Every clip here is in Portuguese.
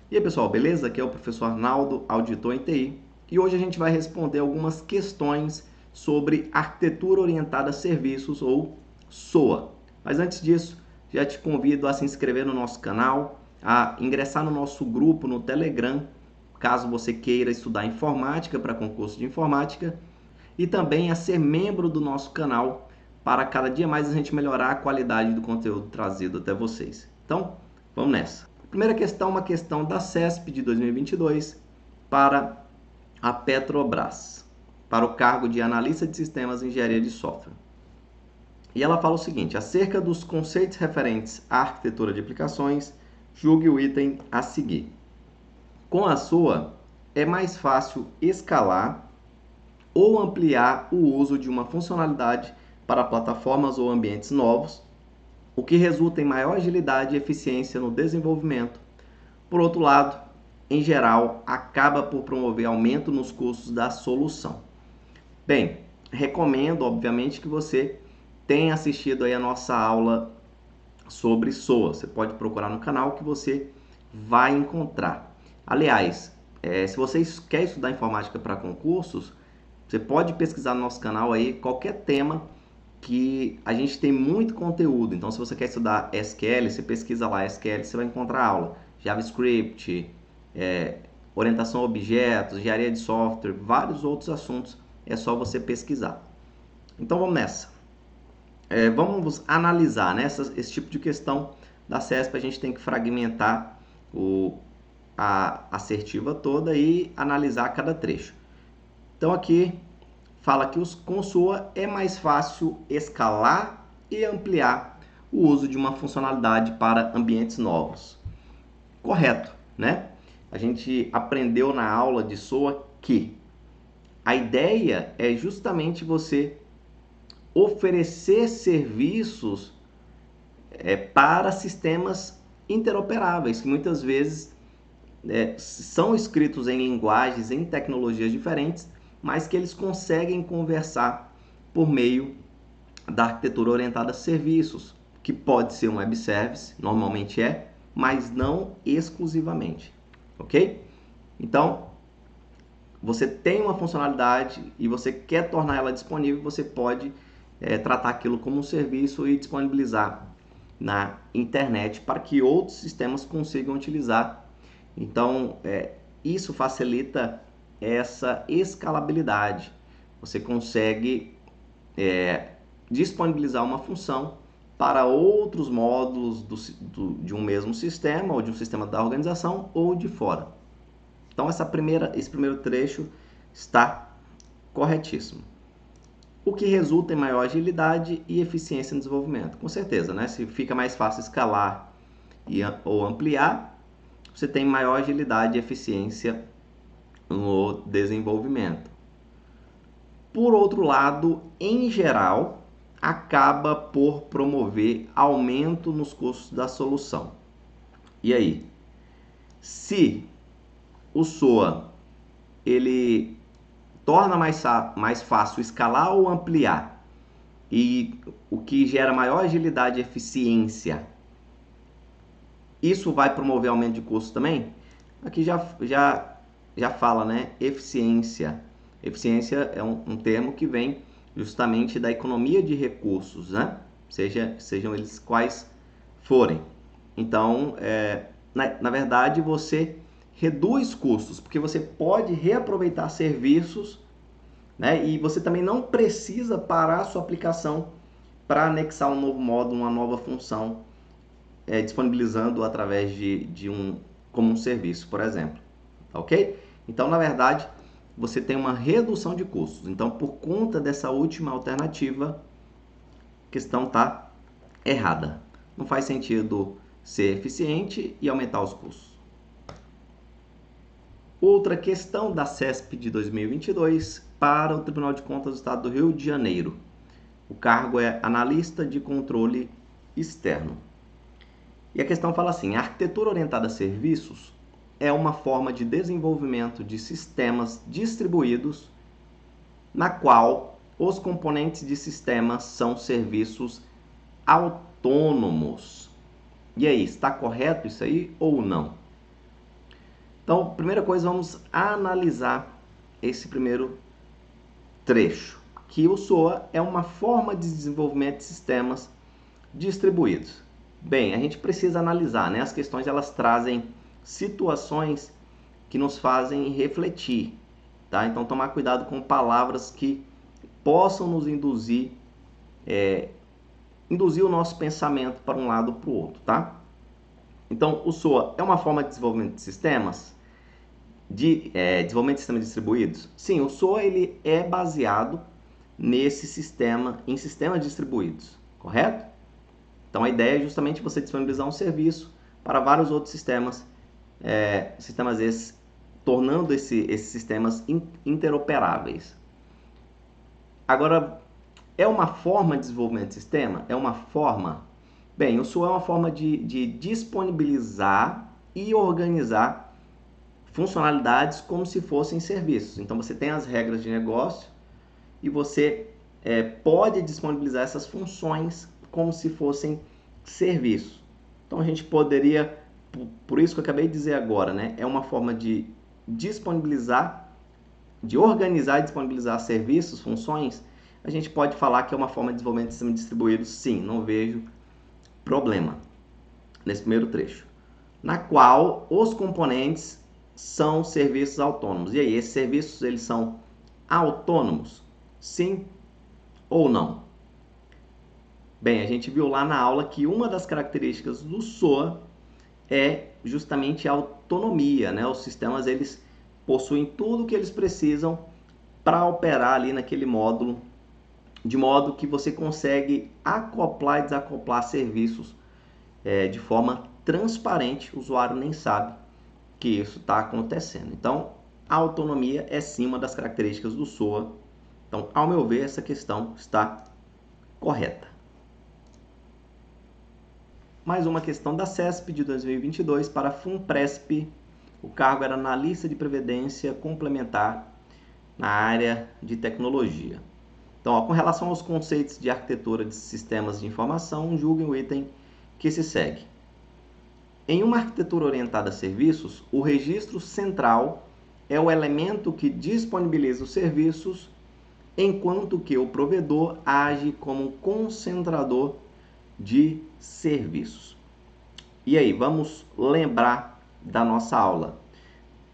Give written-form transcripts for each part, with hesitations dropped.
E aí, pessoal, beleza? Aqui é o professor Arnaldo, auditor em TI, e hoje a gente vai responder algumas questões sobre arquitetura orientada a serviços ou SOA. Mas antes disso, já te convido a se inscrever no nosso canal, a ingressar no nosso grupo no Telegram, caso você queira estudar informática para concurso de informática, e também a ser membro do nosso canal para cada dia mais a gente melhorar a qualidade do conteúdo trazido até vocês. Então, vamos nessa. Primeira questão, uma questão da CESP de 2022 para a Petrobras, para o cargo de analista de sistemas e engenharia de software. E ela fala o seguinte: acerca dos conceitos referentes à arquitetura de aplicações, julgue o item a seguir. Com a SOA, é mais fácil escalar ou ampliar o uso de uma funcionalidade para plataformas ou ambientes novos, o que resulta em maior agilidade e eficiência no desenvolvimento. Por outro lado, em geral, acaba por promover aumento nos custos da solução. Bem, recomendo, obviamente, que você tenha assistido aí a nossa aula sobre SOA. Você pode procurar no canal que você vai encontrar. Aliás, se você quer estudar informática para concursos, você pode pesquisar no nosso canal aí qualquer tema que a gente tem muito conteúdo. Então, se você quer estudar SQL, você pesquisa lá SQL, você vai encontrar aula. JavaScript, orientação a objetos, engenharia de software, vários outros assuntos. É só você pesquisar. Então, vamos nessa. Vamos analisar, né? Esse tipo de questão da CESP, a gente tem que fragmentar a assertiva toda e analisar cada trecho. Então, aqui fala que com SOA é mais fácil escalar e ampliar o uso de uma funcionalidade para ambientes novos. Correto, né? A gente aprendeu na aula de SOA que a ideia é justamente você oferecer serviços para sistemas interoperáveis, que muitas vezes são escritos em linguagens, em tecnologias diferentes, mas que eles conseguem conversar por meio da arquitetura orientada a serviços, que pode ser um web service, normalmente mas não exclusivamente, ok? Então, você tem uma funcionalidade e você quer tornar ela disponível, você pode tratar aquilo como um serviço e disponibilizar na internet para que outros sistemas consigam utilizar. Então, isso facilita essa escalabilidade. Você consegue disponibilizar uma função para outros módulos de um mesmo sistema, ou de um sistema da organização, ou de fora. Então, esse primeiro trecho está corretíssimo. O que resulta em maior agilidade e eficiência no desenvolvimento. Com certeza, né? Se fica mais fácil escalar ou ampliar, você tem maior agilidade e eficiência no desenvolvimento. Por outro lado, em geral, acaba por promover aumento nos custos da solução. E aí? Se o SOA ele torna mais fácil escalar ou ampliar, e o que gera maior agilidade e eficiência, isso vai promover aumento de custo também? Aqui já fala, né? Eficiência. Eficiência é um termo que vem justamente da economia de recursos, né? Sejam eles quais forem. Então, na verdade, você reduz custos, porque você pode reaproveitar serviços, né? E você também não precisa parar a sua aplicação para anexar um novo módulo, uma nova função, disponibilizando através como um serviço, por exemplo. Ok? Então, na verdade, você tem uma redução de custos. Então, por conta dessa última alternativa, a questão está errada. Não faz sentido ser eficiente e aumentar os custos. Outra questão da CESP de 2022 para o Tribunal de Contas do Estado do Rio de Janeiro. O cargo é analista de controle externo. E a questão fala assim: a arquitetura orientada a serviços é uma forma de desenvolvimento de sistemas distribuídos na qual os componentes de sistema são serviços autônomos. E aí, está correto isso aí ou não? Então, primeira coisa, vamos analisar esse primeiro trecho, que o SOA é uma forma de desenvolvimento de sistemas distribuídos. Bem, a gente precisa analisar, né? As questões elas trazem situações que nos fazem refletir, tá? Então, tomar cuidado com palavras que possam nos induzir o nosso pensamento para um lado ou para o outro, tá? Então, o SOA é uma forma de desenvolvimento de sistemas, desenvolvimento de sistemas distribuídos? Sim, o SOA ele é baseado nesse sistema, em sistemas distribuídos, correto? Então, a ideia é justamente você disponibilizar um serviço para vários outros sistemas, sistemas esses, tornando esses sistemas interoperáveis. Agora, é uma forma de desenvolvimento de sistema? É uma forma? Bem, o SOA é uma forma de disponibilizar e organizar funcionalidades como se fossem serviços. Então, você tem as regras de negócio e você pode disponibilizar essas funções como se fossem serviços. Então, a gente poderia, por isso que eu acabei de dizer agora, né? É uma forma de disponibilizar, de organizar e disponibilizar serviços, funções. A gente pode falar que é uma forma de desenvolvimento de sistema distribuído, sim, não vejo problema nesse primeiro trecho, na qual os componentes são serviços autônomos. E aí, esses serviços eles são autônomos? Sim ou não? Bem, a gente viu lá na aula que uma das características do SOA é justamente a autonomia, né? Os sistemas eles possuem tudo o que eles precisam para operar ali naquele módulo, de modo que você consegue acoplar e desacoplar serviços de forma transparente, o usuário nem sabe que isso está acontecendo. Então, a autonomia é sim uma das características do SOA. Então, ao meu ver, essa questão está correta. Mais uma questão da CESP de 2022 para FUNPRESP. O cargo era analista de previdência complementar na área de tecnologia. Então, ó, com relação aos conceitos de arquitetura de sistemas de informação, julguem o item que se segue. Em uma arquitetura orientada a serviços, o registro central é o elemento que disponibiliza os serviços, enquanto que o provedor age como concentrador de serviços. E aí, vamos lembrar da nossa aula.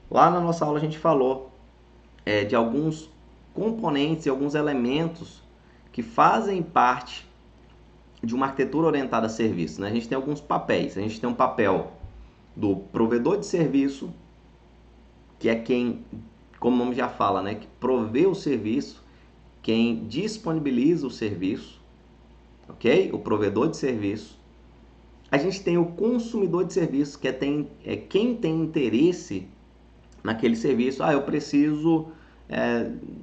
Lá na nossa aula a gente falou de alguns componentes e alguns elementos que fazem parte de uma arquitetura orientada a serviços, né? A gente tem alguns papéis. A gente tem um papel do provedor de serviço, que é quem, como o nome já fala, né, que provê o serviço, quem disponibiliza o serviço, ok? O provedor de serviço. A gente tem o consumidor de serviço, que é quem tem interesse naquele serviço. Eu preciso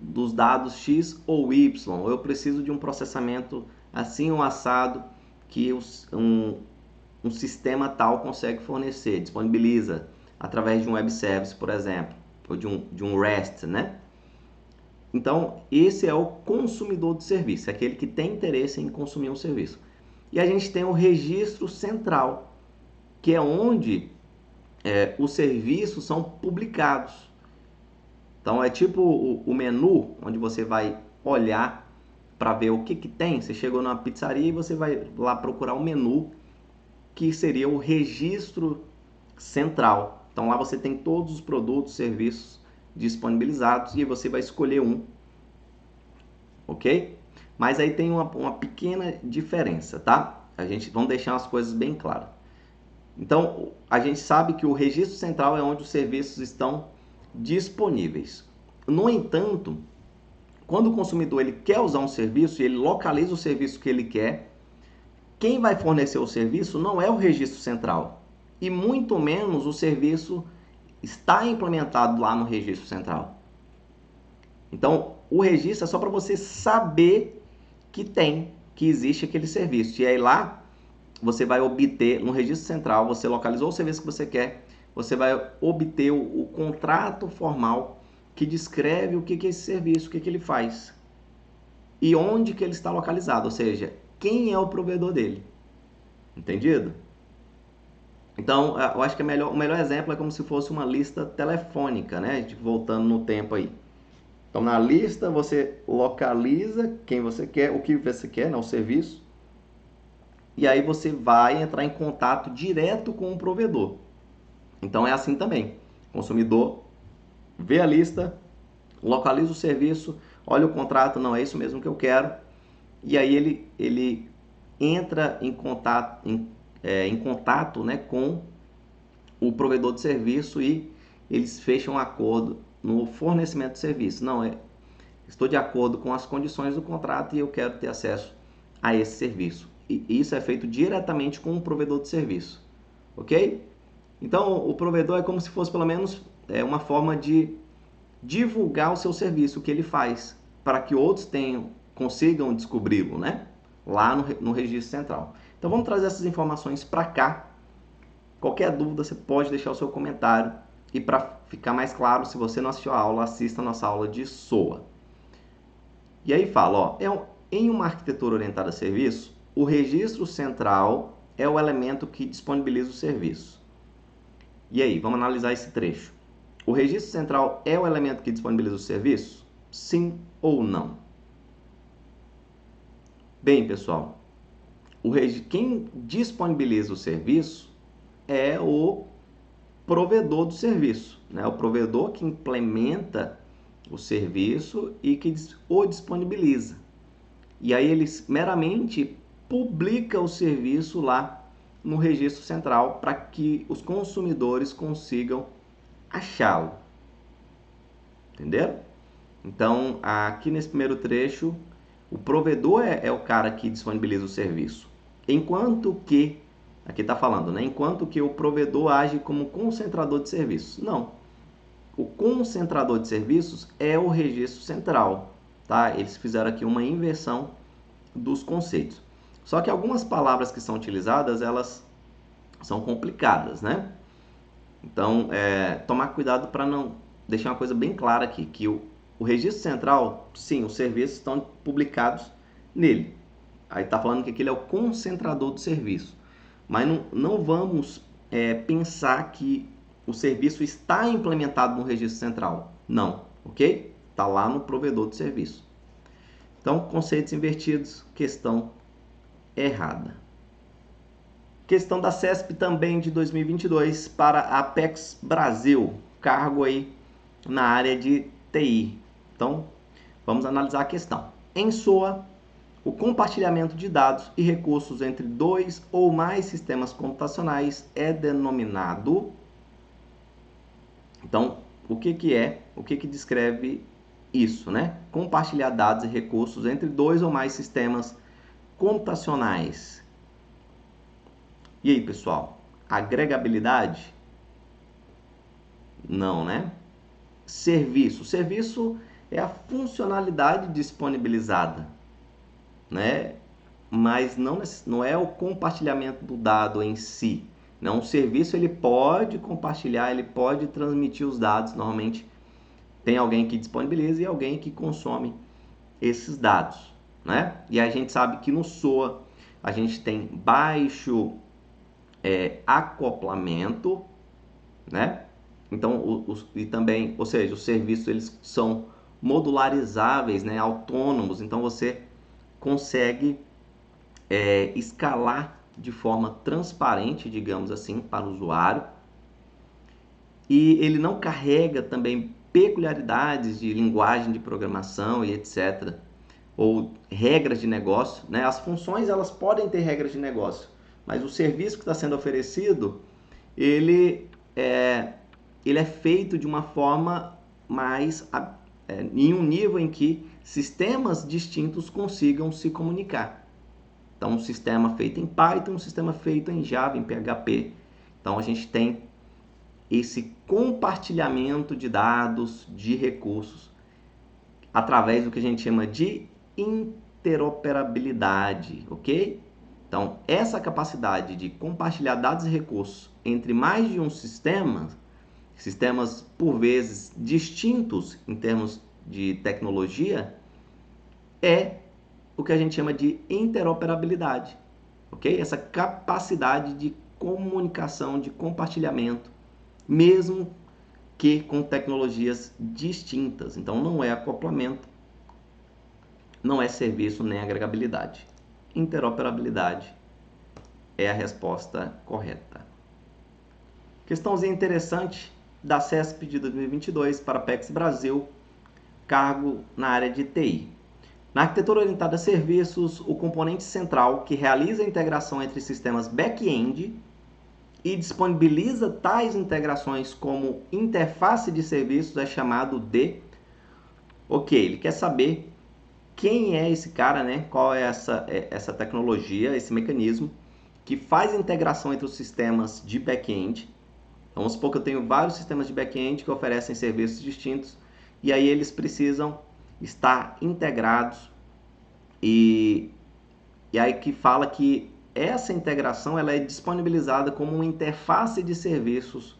dos dados X ou Y, eu preciso de um processamento assim ou assado que um sistema tal consegue fornecer, disponibiliza através de um web service, por exemplo, ou de um REST, né? Então, esse é o consumidor do serviço, é aquele que tem interesse em consumir um serviço. E a gente tem o registro central, que é onde os serviços são publicados. Então, é tipo o menu, onde você vai olhar para ver o que tem. Você chegou numa pizzaria e você vai lá procurar o menu, que seria o registro central. Então, lá você tem todos os produtos, serviços disponibilizados e você vai escolher um, ok? Mas aí tem uma pequena diferença, tá? Vamos deixar as coisas bem claras. Então, a gente sabe que o registro central é onde os serviços estão disponíveis. No entanto, quando o consumidor ele quer usar um serviço e ele localiza o serviço que ele quer, quem vai fornecer o serviço não é o registro central e muito menos o serviço está implementado lá no registro central. Então, o registro é só para você saber que existe aquele serviço. E aí lá, você vai obter, no registro central, você localizou o serviço que você quer, você vai obter o contrato formal que descreve o que é esse serviço, o que ele faz e onde que ele está localizado, ou seja, quem é o provedor dele. Entendido? Então, eu acho que o melhor exemplo é como se fosse uma lista telefônica, né? Voltando no tempo aí. Então, na lista, você localiza quem você quer, o que você quer, né? O serviço. E aí você vai entrar em contato direto com o provedor. Então, é assim também. O consumidor vê a lista, localiza o serviço, olha o contrato, não é isso mesmo que eu quero. E aí ele entra em contato, né, com o provedor de serviço e eles fecham um acordo no fornecimento de serviço. Não, estou de acordo com as condições do contrato e eu quero ter acesso a esse serviço. E isso é feito diretamente com o provedor de serviço, ok? Então, o provedor é como se fosse pelo menos uma forma de divulgar o seu serviço, o que ele faz, para que outros consigam descobri-lo, né? Lá no registro central. Então, vamos trazer essas informações para cá. Qualquer dúvida, você pode deixar o seu comentário. E para ficar mais claro, se você não assistiu a aula, assista a nossa aula de SOA. E aí fala, ó, em uma arquitetura orientada a serviço, o registro central é o elemento que disponibiliza o serviço. E aí, vamos analisar esse trecho. O registro central é o elemento que disponibiliza o serviço? Sim ou não? Bem, pessoal, quem disponibiliza o serviço é o provedor do serviço, né? O provedor que implementa o serviço e que o disponibiliza. E aí ele meramente publica o serviço lá no registro central para que os consumidores consigam achá-lo. Entenderam? Então, aqui nesse primeiro trecho, o provedor é o cara que disponibiliza o serviço. Enquanto que, aqui está falando, né? Enquanto que o provedor age como concentrador de serviços. Não. O concentrador de serviços é o registro central. Tá? Eles fizeram aqui uma inversão dos conceitos. Só que algumas palavras que são utilizadas, elas são complicadas, né? Então, tomar cuidado para não deixar uma coisa bem clara aqui, que o registro central, sim, os serviços estão publicados nele. Aí está falando que aquele é o concentrador do serviço. Mas não vamos pensar que o serviço está implementado no registro central. Não, ok? Está lá no provedor de serviço. Então, conceitos invertidos, questão errada. Questão da CESP também de 2022 para a Apex Brasil, cargo aí na área de TI. Então, vamos analisar a questão. Em SOA, o compartilhamento de dados e recursos entre dois ou mais sistemas computacionais é denominado... Então, o que descreve isso, né? Compartilhar dados e recursos entre dois ou mais sistemas computacionais. E aí, pessoal? Agregabilidade? Não, né? Serviço. Serviço é a funcionalidade disponibilizada, né? Mas não é o compartilhamento do dado em si. Não, o serviço ele pode compartilhar, ele pode transmitir os dados. Normalmente tem alguém que disponibiliza e alguém que consome esses dados, né? E a gente sabe que no SOA a gente tem baixo acoplamento, né? Então, e também, ou seja, os serviços eles são modularizáveis, né? Autônomos. Então você consegue escalar de forma transparente, digamos assim, para o usuário. E ele não carrega também peculiaridades de linguagem de programação e etc. Ou regras de negócio, né? As funções elas podem ter regras de negócio, mas o serviço que está sendo oferecido, ele é feito de uma forma mais em um nível em que sistemas distintos consigam se comunicar. Então, um sistema feito em Python, um sistema feito em Java, em PHP. Então, a gente tem esse compartilhamento de dados, de recursos, através do que a gente chama de interoperabilidade, ok? Então, essa capacidade de compartilhar dados e recursos entre mais de um sistema, sistemas por vezes distintos em termos de tecnologia, é o que a gente chama de interoperabilidade, ok? Essa capacidade de comunicação, de compartilhamento, mesmo que com tecnologias distintas. Então, não é acoplamento, não é serviço nem agregabilidade. Interoperabilidade é a resposta correta. Questãozinha interessante da CESP de 2022 para a PEX Brasil, cargo na área de TI. Na arquitetura orientada a serviços, o componente central que realiza a integração entre sistemas back-end e disponibiliza tais integrações como interface de serviços é chamado de... Ok, ele quer saber quem é esse cara, né? Qual é essa tecnologia, esse mecanismo que faz a integração entre os sistemas de back-end. Então, vamos supor que eu tenho vários sistemas de back-end que oferecem serviços distintos e aí eles precisam estar integrados e aí que fala que essa integração ela é disponibilizada como uma interface de serviços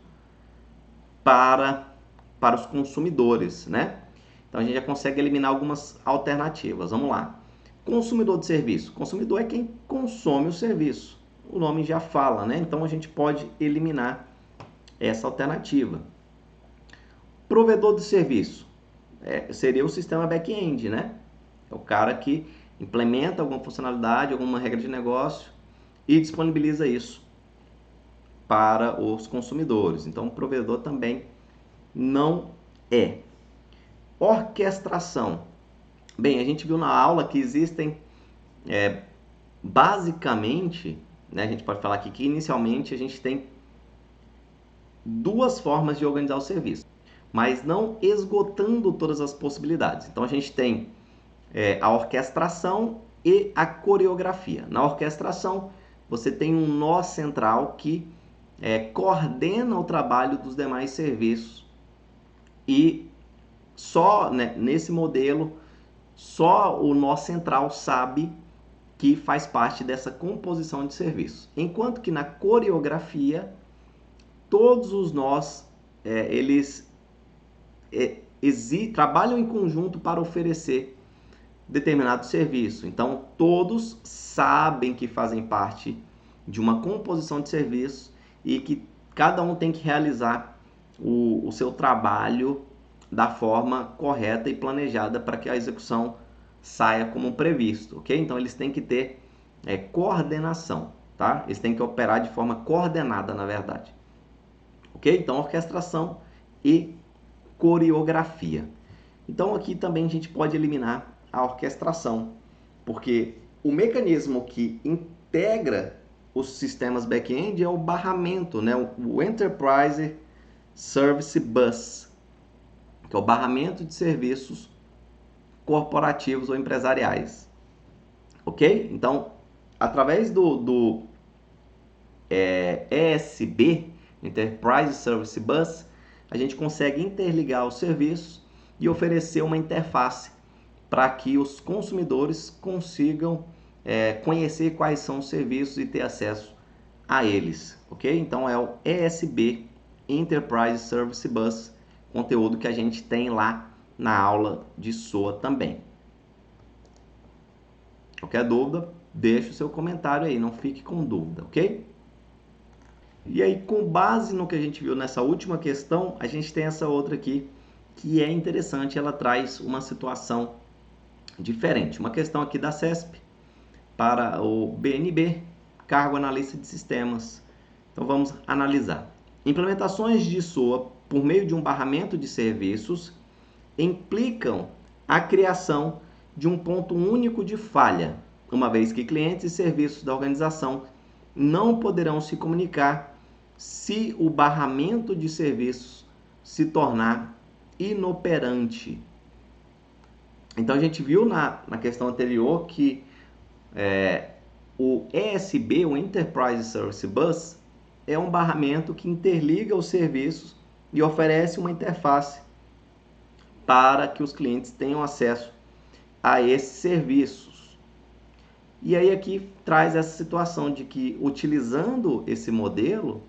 para os consumidores, né? Então a gente já consegue eliminar algumas alternativas. Vamos lá. Consumidor de serviço. Consumidor é quem consome o serviço. O nome já fala, né? Então a gente pode eliminar essa alternativa. Provedor de serviço. Seria o sistema back-end, né? É o cara que implementa alguma funcionalidade, alguma regra de negócio e disponibiliza isso para os consumidores. Então, o provedor também não é. Orquestração. Bem, a gente viu na aula que existem, basicamente, né, a gente pode falar aqui que inicialmente a gente tem duas formas de organizar o serviço, mas não esgotando todas as possibilidades. Então, a gente tem a orquestração e a coreografia. Na orquestração, você tem um nó central que coordena o trabalho dos demais serviços e só, né, nesse modelo, só o nó central sabe que faz parte dessa composição de serviços. Enquanto que na coreografia, todos os nós, eles trabalham em conjunto para oferecer determinado serviço. Então, todos sabem que fazem parte de uma composição de serviços e que cada um tem que realizar o seu trabalho da forma correta e planejada para que a execução saia como previsto, ok? Então, eles têm que ter coordenação, tá? Eles têm que operar de forma coordenada, na verdade. Ok? Então, orquestração e coreografia. Então, aqui também a gente pode eliminar a orquestração, porque o mecanismo que integra os sistemas back-end é o barramento, né? O Enterprise Service Bus, que é o barramento de serviços corporativos ou empresariais. Ok? Então, através do ESB, Enterprise Service Bus, a gente consegue interligar os serviços e oferecer uma interface para que os consumidores consigam conhecer quais são os serviços e ter acesso a eles, ok? Então é o ESB, Enterprise Service Bus, conteúdo que a gente tem lá na aula de SOA também. Qualquer dúvida, deixe o seu comentário aí, não fique com dúvida, ok? E aí, com base no que a gente viu nessa última questão, a gente tem essa outra aqui, que é interessante, ela traz uma situação diferente. Uma questão aqui da CESP para o BNB, cargo analista de sistemas. Então, vamos analisar. Implementações de SOA por meio de um barramento de serviços implicam a criação de um ponto único de falha, uma vez que clientes e serviços da organização não poderão se comunicar se o barramento de serviços se tornar inoperante. Então, a gente viu na questão anterior que o ESB, o Enterprise Service Bus, é um barramento que interliga os serviços e oferece uma interface para que os clientes tenham acesso a esses serviços. E aí aqui traz essa situação de que, utilizando esse modelo,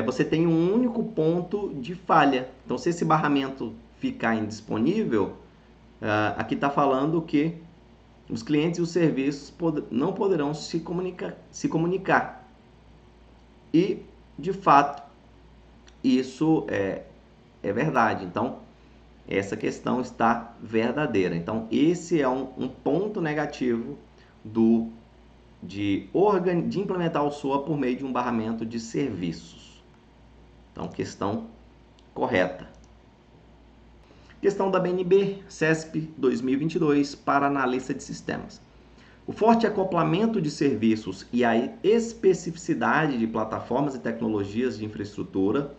você tem um único ponto de falha. Então, se esse barramento ficar indisponível, aqui está falando que os clientes e os serviços não poderão se comunicar. E, de fato, isso é verdade. Então, essa questão está verdadeira. Então, esse é um ponto negativo de implementar o SOA por meio de um barramento de serviços. Então, questão correta. Questão da BNB, CESP 2022, para analista de sistemas. O forte acoplamento de serviços e a especificidade de plataformas e tecnologias de infraestrutura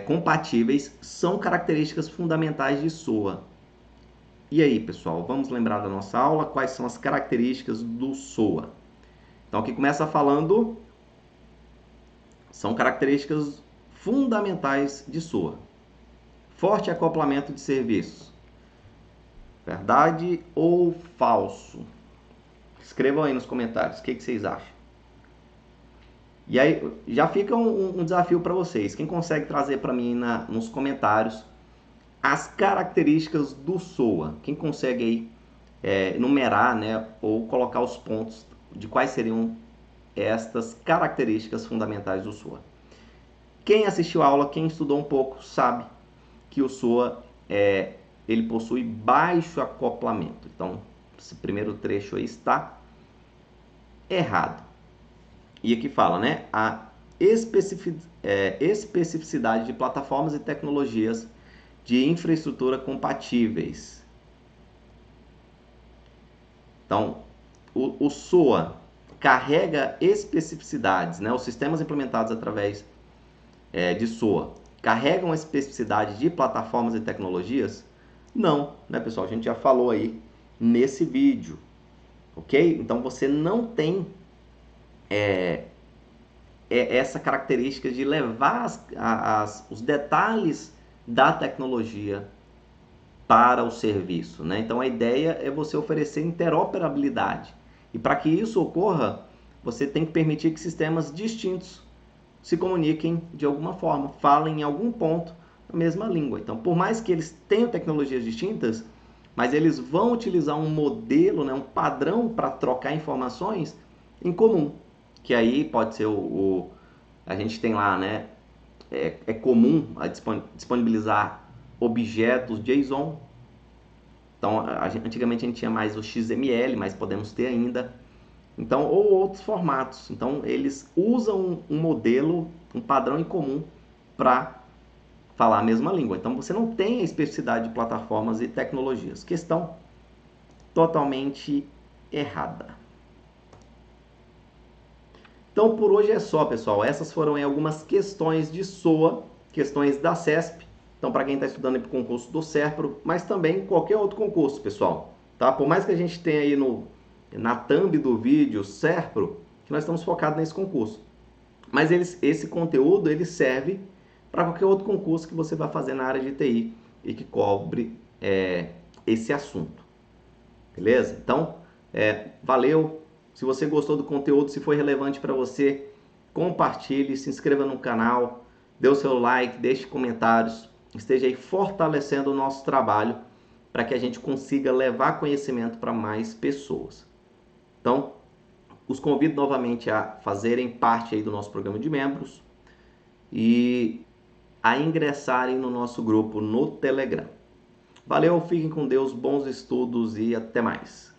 compatíveis são características fundamentais de SOA. E aí, pessoal, vamos lembrar da nossa aula? Quais são as características do SOA? Então, aqui começa falando, são características fundamentais de SOA. Forte acoplamento de serviços. Verdade ou falso? Escrevam aí nos comentários, o que vocês acham? E aí, já fica um desafio para vocês. Quem consegue trazer para mim nos comentários as características do SOA? Quem consegue aí numerar, né, ou colocar os pontos de quais seriam estas características fundamentais do SOA? Quem assistiu a aula, quem estudou um pouco, sabe que o SOA ele possui baixo acoplamento. Então, esse primeiro trecho aí está errado. E aqui fala, né, a especificidade de plataformas e tecnologias de infraestrutura compatíveis. Então, o SOA carrega especificidades, né? Os sistemas implementados através de SOA carregam a especificidade de plataformas e tecnologias? Não, né, pessoal? A gente já falou aí nesse vídeo, ok? Então, você não tem essa característica de levar os detalhes da tecnologia para o serviço, né? Então a ideia é você oferecer interoperabilidade. E para que isso ocorra, você tem que permitir que sistemas distintos se comuniquem de alguma forma, falem em algum ponto a mesma língua. Então, por mais que eles tenham tecnologias distintas, mas eles vão utilizar um modelo, né, um padrão para trocar informações em comum. Que aí pode ser a gente tem lá, né? É comum disponibilizar objetos JSON. Então, antigamente a gente tinha mais o XML, mas podemos ter ainda. Então, ou outros formatos. Então, eles usam um modelo, um padrão em comum para falar a mesma língua. Então, você não tem a especificidade de plataformas e tecnologias. Questão totalmente errada. Então, por hoje é só, pessoal. Essas foram algumas questões de SOA, questões da CESP. Então, para quem está estudando para o concurso do SERPRO, mas também qualquer outro concurso, pessoal. Tá? Por mais que a gente tenha aí na thumb do vídeo SERPRO, que nós estamos focados nesse concurso. Mas esse conteúdo ele serve para qualquer outro concurso que você vai fazer na área de TI e que cobre esse assunto. Beleza? Então, valeu. Se você gostou do conteúdo, se foi relevante para você, compartilhe, se inscreva no canal, dê o seu like, deixe comentários, esteja aí fortalecendo o nosso trabalho para que a gente consiga levar conhecimento para mais pessoas. Então, os convido novamente a fazerem parte aí do nosso programa de membros e a ingressarem no nosso grupo no Telegram. Valeu, fiquem com Deus, bons estudos e até mais.